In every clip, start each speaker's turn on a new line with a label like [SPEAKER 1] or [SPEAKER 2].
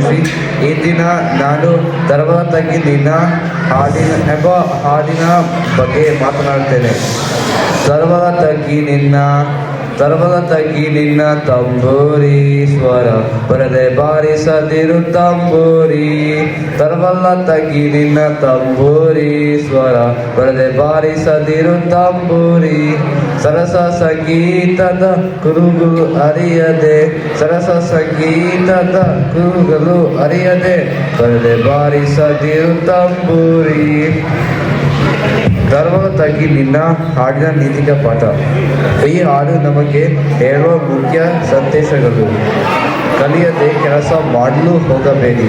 [SPEAKER 1] ಸೇರಿಸಿ ಈ ದಿನ ನಾನು ತರಬಲ ತಗ್ಗಿ ನಿನ್ನ ಹಾಡಿನ ಬಗ್ಗೆ ಮಾತನಾಡುತ್ತೇನೆ. ತರಬಲ ತಗ್ಗಿ ನಿನ್ನ ತಂಬೂರಿ ಸ್ವರ ಬರದೆ ಬಾರಿಸದಿರು ತಂಬೂರಿ. ತರಬಲ ತಗ್ಗಿ ನಿನ್ನ ತಂಬೂರಿ ಸ್ವರ ಬರದೆ ಬಾರಿಸದಿರು ತಂಬೂರಿ. ಸರಸ ಸಂಗೀತದ ಕುರುಗುಲು ಅರಿಯದೆ ಬರದೆ ಬಾರಿಸದಿರು ತಂಬೂರಿ. ತರಬಲ ತಗ್ಗಿ ನಿನ್ನ ಹಾಡಿನ ನೀತಿಕ ಪಾಠ. ಈ ಹಾಡು ನಮಗೆ ಹೇಳುವ ಮುಖ್ಯ ಸಂದೇಶಗಳು: ಕಲಿಯದೆ ಕೆಲಸ ಮಾಡಲು ಹೋಗಬೇಡಿ.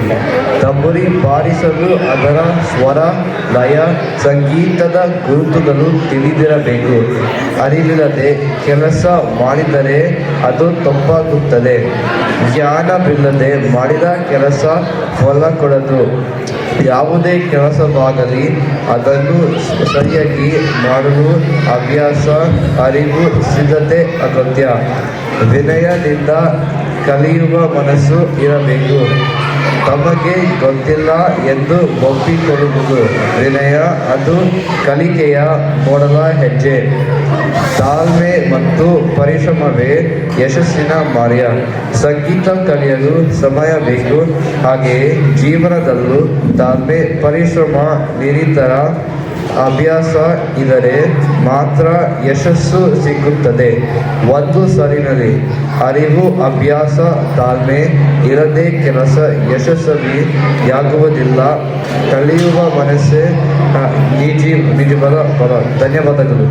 [SPEAKER 1] ತಂಬೂರಿ ಬಾರಿಸಲು ಅದರ ಸ್ವರ, ಲಯ, ಸಂಗೀತದ ಗುರುತುಗಳು ತಿಳಿದಿರಬೇಕು. ಅರಿವಿಲ್ಲದೆ ಕೆಲಸ ಮಾಡಿದರೆ ಅದು ತಪ್ಪಾಗುತ್ತದೆ. ಜ್ಞಾನವಿಲ್ಲದೆ ಮಾಡಿದ ಕೆಲಸ ಫಲ ಕೊಡದು. ಯಾವುದೇ ಕೆಲಸವಾಗಲಿ ಅದನ್ನು ಸರಿಯಾಗಿ ಮಾಡಲು ಅಭ್ಯಾಸ, ಅರಿವು, ಸಿದ್ಧತೆ ಅಗತ್ಯ. ವಿನಯದಿಂದ ಕಲಿಯುವ ಮನಸ್ಸು ಇರಬೇಕು. ತಮಗೆ ಗೊತ್ತಿಲ್ಲ ಎಂದು ಒಪ್ಪಿಕೊಳ್ಳುವುದು ವಿನಯ. ಅದು ಕಲಿಕೆಯ ಮೊದಲ ಹೆಜ್ಜೆ. ತಾಳ್ಮೆ ಮತ್ತು ಪರಿಶ್ರಮವೇ ಯಶಸ್ಸಿನ ಮಾರ್ಗ. ಸಂಗೀತ ಕಲಿಯಲು ಸಮಯ ಬೇಕು. ಹಾಗೆಯೇ ಜೀವನದಲ್ಲೂ ತಾಳ್ಮೆ, ಪರಿಶ್ರಮ, ನಿರಂತರ ಅಭ್ಯಾಸ ಇದ್ದರೆ ಮಾತ್ರ ಯಶಸ್ಸು ಸಿಗುತ್ತದೆ. ಒಂದು ಸಾಲಿನಲ್ಲಿ ಅರಿವು, ಅಭ್ಯಾಸ, ತಾಳ್ಮೆ ಇರದೆ ಕೆಲಸ ಯಶಸ್ವಿಯಾಗುವುದಿಲ್ಲ. ಕಲಿಯುವ ಮನಸ್ಸೇ ನಿಜವಾದ ಬಲ. ಧನ್ಯವಾದಗಳು.